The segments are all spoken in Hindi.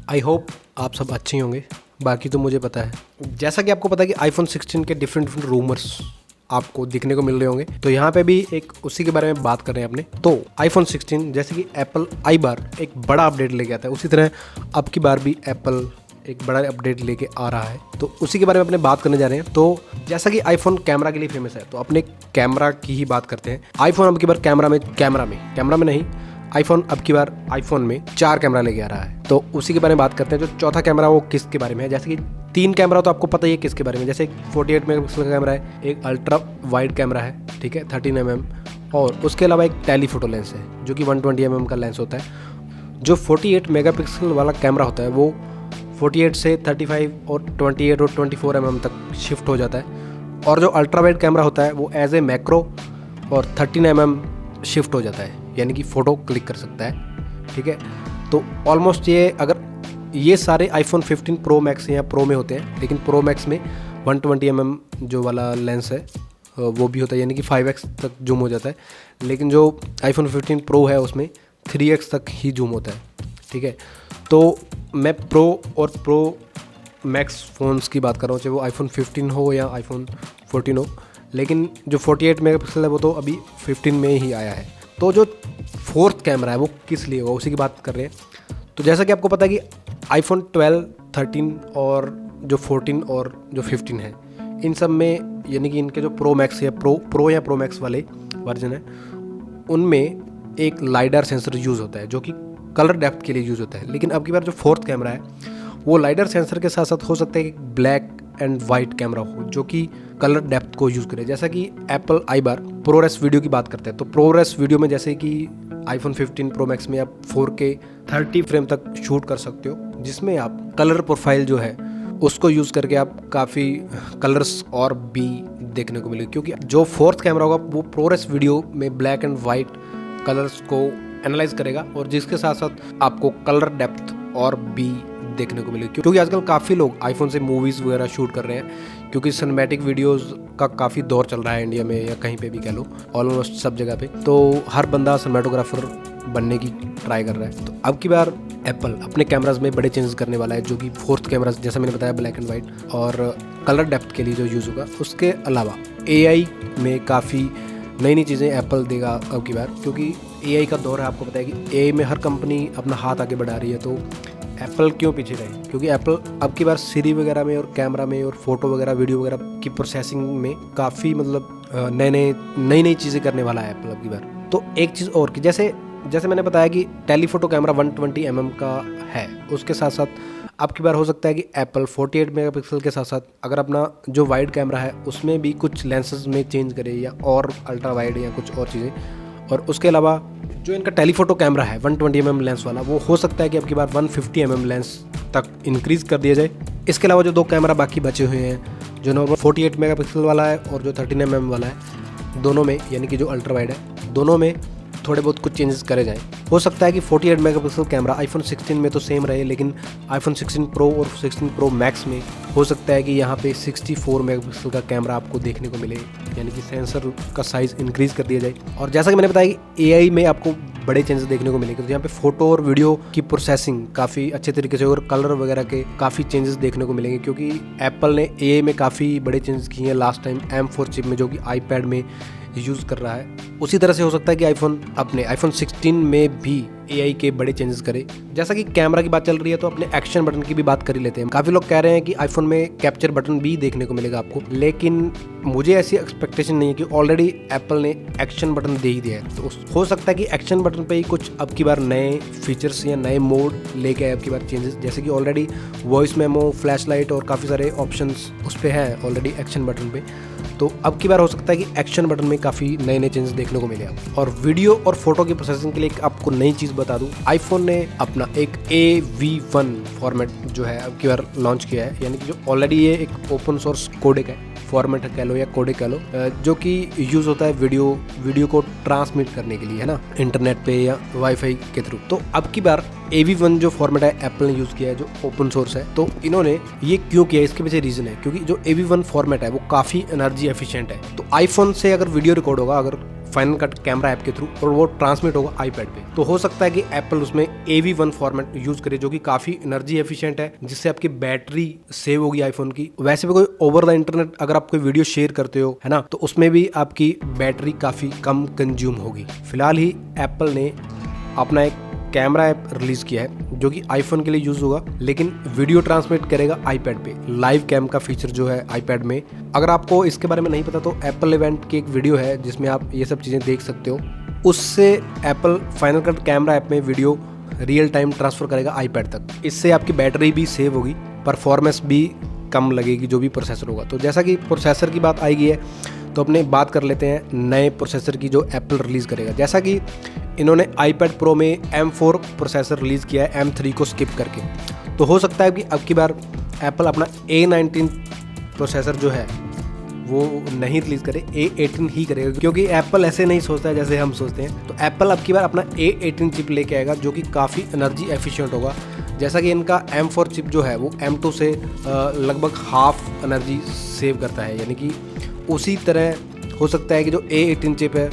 आई होप आप सब अच्छे ही होंगे। बाकी तो मुझे पता है, जैसा कि आपको पता है कि आईफोन 16 के डिफरेंट रूमर्स आपको दिखने को मिल रहे होंगे, तो यहाँ पे भी एक उसी के बारे में बात कर रहे हैं अपने। तो आईफोन 16 जैसे कि एप्पल आई बार एक बड़ा अपडेट लेके आता है, उसी तरह अब की बार भी एप्पल एक बड़ा अपडेट लेके आ रहा है, तो उसी के बारे में अपने बात करने जा रहे हैं। तो जैसा कि आईफोन कैमरा के लिए फेमस है, तो अपने कैमरा की ही बात करते हैं। आईफोन अब की बार कैमरा में नहीं, आईफोन अब की बार आईफोन में 4 कैमरा लेके आ रहा है, तो उसी के बारे में बात करते हैं। जो चौथा कैमरा वो किसके बारे में है, जैसे कि 3 कैमरा तो आपको पता ही है किसके बारे में, जैसे 48 मेगापिक्सल का कैमरा है, एक अल्ट्रा वाइड कैमरा है, ठीक है 13 mm, और उसके अलावा एक टेलीफोटो लेंस है जो कि 120 mm का लेंस होता है। जो 48 मेगापिक्सल वाला कैमरा होता है वो 48 से 35 और 28 और 24 mm तक शिफ्ट हो जाता है, और जो अल्ट्रा वाइड कैमरा होता है वो एज ए मैक्रो और 13 mm शिफ्ट हो जाता है, यानी कि फ़ोटो क्लिक कर सकता है, ठीक है। तो ऑलमोस्ट ये अगर ये सारे आईफोन 15 प्रो मैक्स या प्रो में होते हैं, लेकिन प्रो मैक्स में 120 mm जो वाला लेंस है वो भी होता है, यानी कि 5x तक जूम हो जाता है, लेकिन जो आईफोन 15 प्रो है उसमें 3x तक ही जूम होता है, ठीक है। तो मैं प्रो और प्रो मैक्स फ़ोन्स की बात कर रहा हूँ, चाहे वो आईफोन 15 हो या आईफोन 14 हो, लेकिन जो 48 मेगापिक्सल है वो तो अभी 15 में ही आया है। तो जो फोर्थ कैमरा है वो किस लिए होगा, उसी की बात कर रहे हैं। तो जैसा कि आपको पता है कि आईफोन 12, 13 और जो 14 और जो 15 है, इन सब में यानी कि इनके जो प्रो मैक्स या प्रो या प्रो मैक्स वाले वर्जन है, उनमें एक लाइडर सेंसर यूज़ होता है जो कि कलर डेप्थ के लिए यूज़ होता है। लेकिन अब की बार जो फोर्थ कैमरा है वो लाइडर सेंसर के साथ साथ हो सकता है कि ब्लैक एंड वाइट कैमरा हो जो कि कलर डेप्थ को यूज़ करे। जैसा कि एप्पल आई बार प्रोरेस वीडियो की बात करते हैं, तो प्रोरेस वीडियो में जैसे कि आईफोन 15 प्रो मैक्स में आप 4K 30 फ्रेम तक शूट कर सकते हो, जिसमें आप कलर प्रोफाइल जो है उसको यूज़ करके आप काफ़ी कलर्स और भी देखने को मिलेगी, क्योंकि जो फोर्थ कैमरा होगा वो प्रोरेस वीडियो में ब्लैक एंड वाइट कलर्स को एनालाइज करेगा, और जिसके साथ साथ आपको कलर डेप्थ और भी देखने को मिलेगी। क्योंकि आजकल काफ़ी लोग आईफोन से मूवीज़ वगैरह शूट कर रहे हैं, क्योंकि सिनेमैटिक वीडियोस का काफ़ी दौर चल रहा है इंडिया में या कहीं पे भी कह लो, ऑलमोस्ट सब जगह पे। तो हर बंदा सिनेमेटोग्राफर बनने की ट्राई कर रहा है। तो अब की बार एप्पल अपने कैमराज में बड़े चेंजेस करने वाला है, जो कि फोर्थ कैमरा जैसा मैंने बताया ब्लैक एंड वाइट और कलर डेप्थ के लिए जो यूज़ होगा। उसके अलावा AI में काफ़ी नई चीज़ें एप्पल देगा अब की बार, क्योंकि AI का दौर है। आपको पता है कि AI में हर कंपनी अपना हाथ आगे बढ़ा रही है, तो एप्पल क्यों पीछे रहे, क्योंकि एप्पल अब की बार सीरी वगैरह में और कैमरा में और फोटो वगैरह वीडियो वगैरह की प्रोसेसिंग में काफ़ी मतलब नई चीज़ें करने वाला है एप्पल अब की बार। तो एक चीज़ और कि जैसे मैंने बताया कि टेलीफोटो कैमरा 120 mm का है, उसके साथ साथ अब की बार हो सकता है कि एप्पल 48 मेगापिक्सल के साथ साथ अगर अपना जो वाइड कैमरा है उसमें भी कुछ लेंसेज में चेंज करे, या और अल्ट्रा वाइड या कुछ और चीज़ें। और उसके अलावा जो इनका टेलीफोटो कैमरा है 120 mm लेंस वाला, वो हो सकता है कि अब की बार 150 mm लेंस तक इंक्रीज़ कर दिया जाए। इसके अलावा जो 2 कैमरा बाकी बचे हुए हैं, जो नॉर्मल 48 मेगापिक्सल वाला है और जो 13 mm वाला है, दोनों में यानी कि जो अल्ट्रा वाइड है, दोनों में थोड़े बहुत कुछ चेंजेस करे जाएँ। हो सकता है कि 48 मेगापिक्सल कैमरा आईफोन 16 में तो सेम रहे, लेकिन आईफोन 16 प्रो और 16 प्रो मैक्स में हो सकता है कि यहाँ पे 64 मेगापिक्सल का कैमरा आपको देखने को मिले, यानी कि सेंसर का साइज़ इंक्रीज़ कर दिया जाए। और जैसा कि मैंने बताया कि AI में आपको बड़े चेंजेस देखने को मिलेंगे, तो यहाँ पे फोटो और वीडियो की प्रोसेसिंग काफ़ी अच्छे तरीके से और कलर वगैरह के काफ़ी चेंजेस देखने को मिलेंगे, क्योंकि एप्पल ने AI में काफ़ी बड़े चेंजेस किए हैं लास्ट टाइम M4 चिप में, जो कि आईपैड में यूज़ कर रहा है। उसी तरह से हो सकता है कि अपने आईफोन 16 में भी AI के बड़े चेंजेस करे। जैसा कि कैमरा की बात चल रही है, तो अपने एक्शन बटन की भी बात कर ही लेते हैं। काफ़ी लोग कह रहे हैं कि आईफोन में कैप्चर बटन भी देखने को मिलेगा आपको, लेकिन मुझे ऐसी एक्सपेक्टेशन नहीं है, कि ऑलरेडी एप्पल ने एक्शन बटन दे ही दिया है। तो हो सकता है कि एक्शन बटन पे ही कुछ अब की बार नए फीचर्स या नए मोड लेके आए अब की बार चेंजेस, जैसे कि already voice memo, flash light और काफ़ी सारे ऑप्शंस उस पर है ऑलरेडी एक्शन बटन पे। तो अब की बार हो सकता है कि एक्शन बटन में काफ़ी नए चेंजेस देखने को मिले। और वीडियो और फोटो की प्रोसेसिंग के लिए आपको नई चीज़ बता दूं, आईफोन ने अपना एक AV1 फॉर्मेट जो है अब की बार लॉन्च किया है, यानी कि जो ऑलरेडी ये एक ओपन सोर्स कोडेक है, फॉर्मेट कह लो या कोडेक कह लो, जो कि यूज़ होता है वीडियो को ट्रांसमिट करने के लिए, है ना, इंटरनेट पे या वाईफाई के थ्रू। तो अब की बार AV1 जो फॉर्मेट है एप्पल ने यूज़ किया है, जो ओपन सोर्स है। तो इन्होंने ये क्यों किया, इसके पीछे रीज़न है, क्योंकि जो AV1 फॉर्मेट है वो काफ़ी एनर्जी एफिशिएंट है। तो आईफोन से अगर वीडियो रिकॉर्ड होगा, अगर फाइनल कट कैमरा ऐप के थ्रू और वो ट्रांसमिट होगा आईपैड पे। तो हो सकता है कि एप्पल उसमें AV1 फॉर्मेट यूज करे जो कि काफी एनर्जी एफिशिएंट है, जिससे आपकी बैटरी सेव होगी आईफोन की। वैसे भी कोई ओवर द इंटरनेट अगर आप कोई वीडियो शेयर करते हो है ना, तो उसमें भी आपकी बैटरी काफी कम कंज्यूम होगी। फिलहाल ही एप्पल ने अपना एक कैमरा ऐप रिलीज किया है जो कि आईफोन के लिए यूज होगा, लेकिन वीडियो ट्रांसमिट करेगा आईपैड पे। लाइव कैम का फीचर जो है आईपैड में, अगर आपको इसके बारे में नहीं पता तो एप्पल इवेंट की एक वीडियो है जिसमें आप ये सब चीज़ें देख सकते हो। उससे Apple final cut camera app में वीडियो रियल टाइम ट्रांसफर करेगा आईपैड तक। इससे आपकी बैटरी भी सेव होगी, परफॉर्मेंस भी कम लगेगी जो भी प्रोसेसर होगा। तो जैसा कि प्रोसेसर की बात आएगी है तो अपने बात कर लेते हैं नए प्रोसेसर की जो एप्पल रिलीज़ करेगा। जैसा कि इन्होंने आईपैड प्रो में M4 प्रोसेसर रिलीज़ किया है M3 को स्किप करके, तो हो सकता है कि अब की बार एप्पल अपना A19 प्रोसेसर जो है वो नहीं रिलीज़ करे, A18 ही करेगा, क्योंकि एप्पल ऐसे नहीं सोचता है जैसे हम सोचते हैं। तो एप्पल अब की बार अपना A18 चिप लेके आएगा जो कि काफ़ी एनर्जी एफिशिएंट होगा। जैसा कि इनका M4 चिप जो है वो M2 से लगभग हाफ एनर्जी सेव करता है, यानी कि उसी तरह हो सकता है कि जो A18 चिप है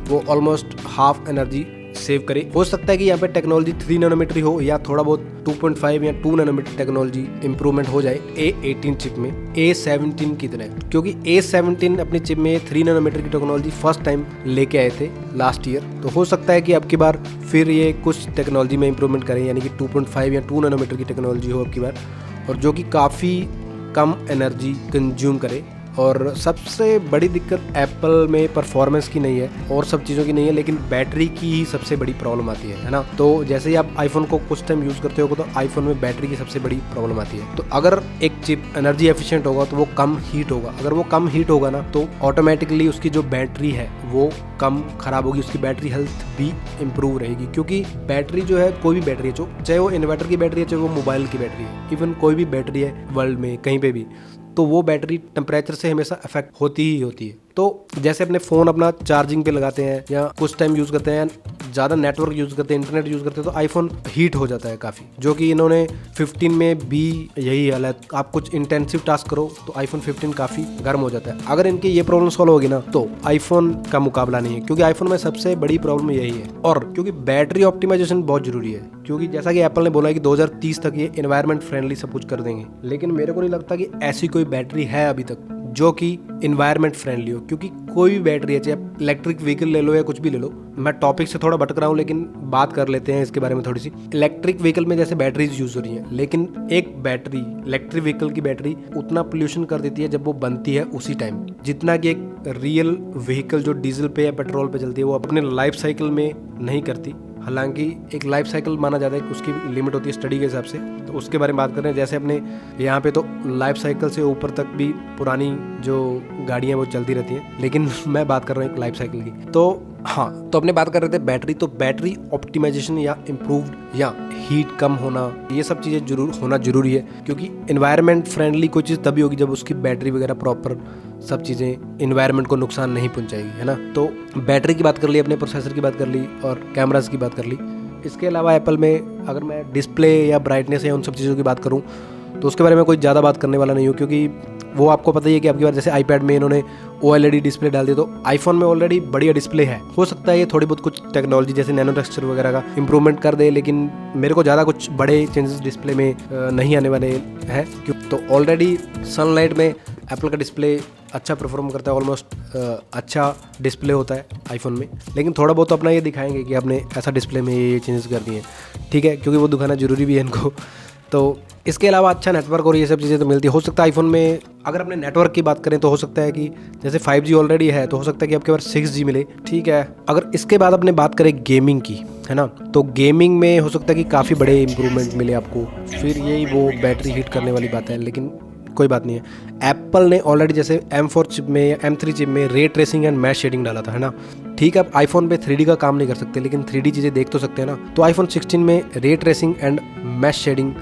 वो ऑलमोस्ट हाफ एनर्जी सेव करे। हो सकता है कि यहाँ पे टेक्नोलॉजी 3 नैनोमीटर हो या थोड़ा बहुत 2.5 या 2 नैनोमीटर टेक्नोलॉजी इंप्रूवमेंट हो जाए A18 चिप में A17 की तरह, क्योंकि A17 अपनी चिप में 3 नैनोमीटर की टेक्नोलॉजी फर्स्ट टाइम लेके आए थे लास्ट ईयर। तो हो सकता है कि अब की बार फिर ये कुछ टेक्नोलॉजी में इंप्रूवमेंट करें, यानी कि 2.5 या 2 नैनोमीटर की टेक्नोलॉजी हो अब की बार, और जो कि काफ़ी कम एनर्जी कंज्यूम करे। और सबसे बड़ी दिक्कत एप्पल में परफॉर्मेंस की नहीं है और सब चीज़ों की नहीं है, लेकिन बैटरी की ही सबसे बड़ी प्रॉब्लम आती है ना। तो जैसे ही आप आईफोन को कुछ टाइम यूज़ करते हो तो आईफोन में बैटरी की सबसे बड़ी प्रॉब्लम आती है। तो अगर एक चिप एनर्जी एफिशिएंट होगा तो वो कम हीट होगा। अगर वो कम हीट होगा ना तो ऑटोमेटिकली उसकी जो बैटरी है वो कम खराब होगी, उसकी बैटरी हेल्थ भी इम्प्रूव रहेगी। क्योंकि बैटरी जो है, कोई भी बैटरी है, जो चाहे वो इन्वर्टर की बैटरी है, चाहे वो मोबाइल की बैटरी है, इवन कोई भी बैटरी है वर्ल्ड में कहीं पे भी, तो वो बैटरी टेम्परेचर से हमेशा अफेक्ट होती ही होती है। तो जैसे अपने फ़ोन अपना चार्जिंग पे लगाते हैं या कुछ टाइम यूज़ करते हैं, ज़्यादा नेटवर्क यूज़ करते हैं, इंटरनेट यूज़ करते हैं, तो आईफोन हीट हो जाता है काफ़ी, जो कि इन्होंने 15 में भी यही हाल है। आप कुछ इंटेंसिव टास्क करो तो आईफोन 15 काफ़ी गर्म हो जाता है। अगर इनकी ये प्रॉब्लम सॉल्व होगी ना तो आईफोन का मुकाबला नहीं है, क्योंकि आईफोन में सबसे बड़ी प्रॉब्लम यही है। और क्योंकि बैटरी ऑप्टिमाइजेशन बहुत ज़रूरी है, क्योंकि जैसा कि एप्पल ने बोला है कि 2030 तक ये एनवायरनमेंट फ्रेंडली सब कुछ कर देंगे, लेकिन मेरे को नहीं लगता कि ऐसी कोई बैटरी है अभी तक जो कि इन्वायरमेंट फ्रेंडली हो। क्योंकि कोई भी बैटरी है, चाहे आप इलेक्ट्रिक व्हीकल ले लो या कुछ भी ले लो, मैं टॉपिक से थोड़ा भटक रहा हूँ लेकिन बात कर लेते हैं इसके बारे में थोड़ी सी। इलेक्ट्रिक व्हीकल में जैसे बैटरीज यूज हो रही हैं, लेकिन एक बैटरी, इलेक्ट्रिक व्हीकल की बैटरी उतना पोल्यूशन कर देती है जब वो बनती है उसी टाइम, जितना कि एक रियल व्हीकल जो डीजल पे या पेट्रोल पे चलती है वो अपने लाइफ साइकिल में नहीं करती। हालांकि एक लाइफ साइकिल माना जाता है कि उसकी लिमिट होती है स्टडी के हिसाब से, तो उसके बारे में बात कर रहे हैं। जैसे अपने यहाँ पे तो लाइफ साइकिल से ऊपर तक भी पुरानी जो गाड़ियाँ वो चलती रहती हैं, लेकिन मैं बात कर रहा हूँ एक लाइफ साइकिल की। तो हाँ, तो अपने बात कर रहे थे बैटरी, तो बैटरी ऑप्टिमाइजेशन या इम्प्रूव्ड या हीट कम होना, ये सब चीज़ें जरूर होना जरूरी है, क्योंकि इन्वायरमेंट फ्रेंडली कोई चीज़ तभी होगी जब उसकी बैटरी वगैरह प्रॉपर सब चीज़ें इन्वायरमेंट को नुकसान नहीं पहुंचाएगी, है ना। तो बैटरी की बात कर ली, अपने प्रोसेसर की बात कर ली और कैमरास की बात कर ली। इसके अलावा एप्पल में अगर मैं डिस्प्ले या ब्राइटनेस या उन सब चीज़ों की बात करूँ तो उसके बारे में कोई ज़्यादा बात करने वाला नहीं हूँ, क्योंकि वो आपको पता ही है कि आपकी बार जैसे आईपैड में इन्होंने OLED डिस्प्ले डाल दी, तो आईफोन में ऑलरेडी बढ़िया डिस्प्ले है। हो सकता है ये थोड़ी बहुत कुछ टेक्नोलॉजी जैसे नैनो टेक्सचर वगैरह का इंप्रूवमेंट कर दे, लेकिन मेरे को ज़्यादा कुछ बड़े चेंजेस डिस्प्ले में नहीं आने वाले हैं। तो ऑलरेडी सनलाइट में एप्पल का डिस्प्ले अच्छा परफॉर्म करता है, ऑलमोस्ट अच्छा डिस्प्ले होता है आईफोन में, लेकिन थोड़ा बहुत अपना ये दिखाएंगे कि आपने ऐसा डिस्प्ले में ये चेंजेस कर दिए, ठीक है, क्योंकि वो दिखाना जरूरी भी है इनको। तो इसके अलावा अच्छा नेटवर्क और ये सब चीज़ें तो मिलती है। हो सकता है आईफोन में अगर अपने नेटवर्क की बात करें तो हो सकता है कि जैसे 5G ऑलरेडी है तो हो सकता है कि आपके पास 6G मिले, ठीक है। अगर इसके बाद अपने बात करें गेमिंग की, है ना, तो गेमिंग में हो सकता है कि काफ़ी बड़े इंप्रूवमेंट मिले आपको। फिर यही वो बैटरी हीट करने वाली बात है, लेकिन कोई बात नहीं है। एप्पल ने ऑलरेडी जैसे M4 चिप में या M3 चिप में ray tracing and mesh shading डाला था, है ना। ठीक है, आप आईफोन पे 3D का काम नहीं कर सकते, लेकिन 3D चीज़ें देख तो सकते हैं ना। तो आईफोन 16 में ray tracing and mesh shading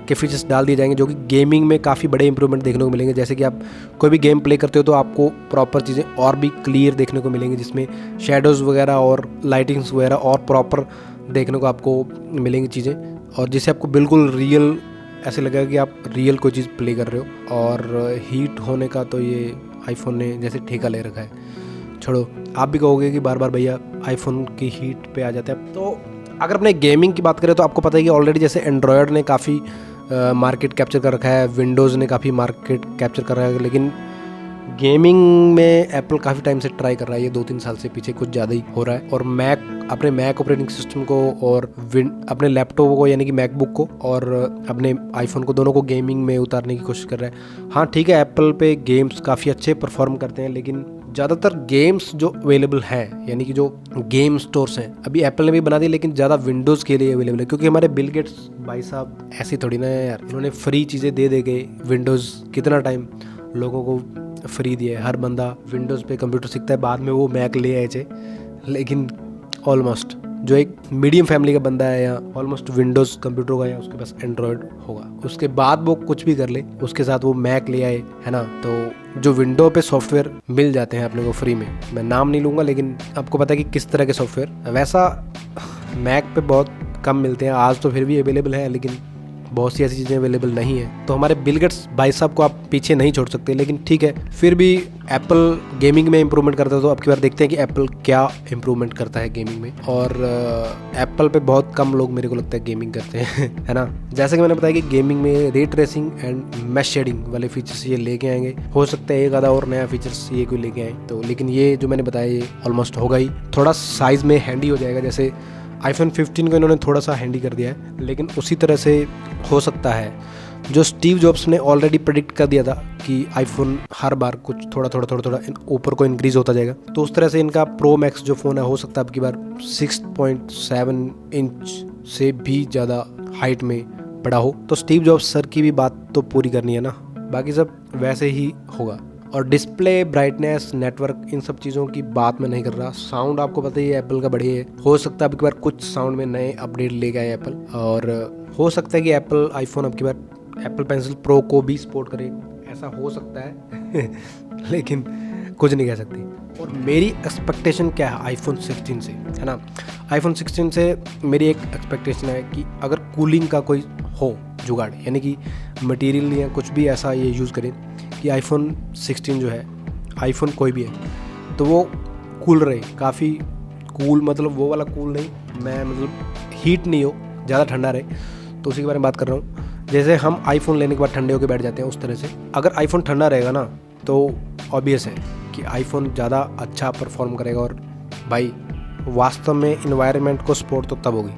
के फीचर्स डाल दिए जाएंगे, जो कि गेमिंग में काफ़ी बड़े इंप्रूवमेंट देखने को मिलेंगे। जैसे कि आप कोई भी गेम प्ले करते हो तो आपको प्रॉपर चीज़ें और भी क्लियर देखने को मिलेंगी, जिसमें शेडोज़ वगैरह और लाइटिंग्स वगैरह और प्रॉपर देखने को आपको मिलेंगी चीज़ें, और जिससे आपको बिल्कुल रियल ऐसे लगेगा कि आप रियल कोई चीज़ प्ले कर रहे हो। और हीट होने का तो ये आईफोन ने जैसे ठेका ले रखा है, छोड़ो, आप भी कहोगे कि बार बार भैया आईफोन की हीट पे आ जाते हैं। तो अगर अपने गेमिंग की बात करें तो आपको पता है कि ऑलरेडी जैसे एंड्रॉयड ने काफ़ी मार्केट कैप्चर कर रखा है, विंडोज़ ने काफ़ी मार्केट कैप्चर कर रहा है, लेकिन गेमिंग में एप्पल काफ़ी टाइम से ट्राई कर रहा है, ये 2-3 साल से पीछे कुछ ज़्यादा ही हो रहा है। और अपने मैक ऑपरेटिंग सिस्टम को और अपने लैपटॉप को यानी कि मैकबुक को और अपने आईफोन को, दोनों को गेमिंग में उतारने की कोशिश कर रहा है। हाँ ठीक है, एप्पल पे गेम्स काफ़ी अच्छे परफॉर्म करते हैं, लेकिन ज़्यादातर गेम्स जो अवेलेबल हैं यानी कि जो गेम स्टोर्स हैं अभी एप्पल ने भी बना दी, लेकिन ज़्यादा विंडोज़ के लिए अवेलेबल है, क्योंकि हमारे बिल गेट्स भाई साहब ऐसी थोड़ी ना है यार, इन्होंने फ्री चीज़ें दे के विंडोज़ कितना टाइम लोगों को फ्री दिया है। हर बंदा विंडोज़ पे कंप्यूटर सीखता है, बाद में वो मैक ले आए थे, लेकिन ऑलमोस्ट जो एक मीडियम फैमिली का बंदा है या ऑलमोस्ट विंडोज़ कंप्यूटर होगा या उसके पास एंड्रॉयड होगा, उसके बाद वो कुछ भी कर ले, उसके साथ वो मैक ले आए, है ना। तो जो विंडो पे सॉफ्टवेयर मिल जाते हैं अपने को फ्री में, मैं नाम नहीं लूँगा, लेकिन आपको पता है कि किस तरह के सॉफ्टवेयर, वैसा मैक पे बहुत कम मिलते हैं। आज तो फिर भी अवेलेबल है, लेकिन बहुत सी ऐसी चीज़ें अवेलेबल नहीं है। तो हमारे बिल गेट्स भाई साहब को आप पीछे नहीं छोड़ सकते, लेकिन ठीक है, फिर भी एप्पल गेमिंग में इंप्रूवमेंट करता है, तो अब की बार देखते हैं कि एप्पल क्या इंप्रूवमेंट करता है गेमिंग में। और एप्पल पे बहुत कम लोग मेरे को लगता है गेमिंग करते हैं है ना। जैसे कि मैंने बताया कि गेमिंग में ray tracing and mesh shading वाले फीचर्स ये लेके आएंगे, हो सकता है एक आधा और नया फीचर्स ये कोई लेके आए तो, लेकिन ये जो मैंने बताया ये ऑलमोस्ट होगा ही। थोड़ा साइज़ में हैंडी हो जाएगा, जैसे आईफोन 15 को इन्होंने थोड़ा सा हैंडी कर दिया है, लेकिन उसी तरह से हो सकता है जो स्टीव जॉब्स ने ऑलरेडी प्रेडिक्ट कर दिया था कि आईफोन हर बार कुछ थोड़ा ऊपर को इंक्रीज होता जाएगा, तो उस तरह से इनका प्रो मैक्स जो फ़ोन है हो सकता है अब की बार 6.7 इंच से भी ज़्यादा हाइट में बड़ा हो। तो स्टीव जॉब्स सर की भी बात तो पूरी करनी है ना, बाकी सब वैसे ही होगा। और डिस्प्ले, ब्राइटनेस, नेटवर्क, इन सब चीज़ों की बात मैं नहीं कर रहा। साउंड आपको पता ही है एप्पल का बढ़िया है, हो सकता है अब की बार कुछ साउंड में नए अपडेट लेके आए एप्पल, और हो सकता है कि एप्पल आईफोन अब की बार एप्पल पेंसिल प्रो को भी सपोर्ट करे, ऐसा हो सकता है लेकिन कुछ नहीं कह सकती। और मेरी एक्सपेक्टेशन क्या है आईफोन 16 से, है ना। आईफोन 16 से मेरी एक एक्सपेक्टेशन है कि अगर कूलिंग का कोई हो जुगाड़, यानी कि मटेरियल या कुछ भी ऐसा ये यूज़ करें कि आईफोन 16 जो है, आईफोन कोई भी है तो वो कूल रहे, काफ़ी कूल, मतलब वो वाला कूल नहीं, मैं मतलब हीट नहीं हो, ज़्यादा ठंडा रहे, तो उसी के बारे में बात कर रहा हूँ। जैसे हम आईफोन लेने के बाद ठंडे होकर बैठ जाते हैं, उस तरह से अगर आईफोन ठंडा रहेगा ना तो ऑब्वियस है कि आईफोन ज़्यादा अच्छा परफॉर्म करेगा। और भाई वास्तव में इन्वायरमेंट को सपोर्ट तो तब होगी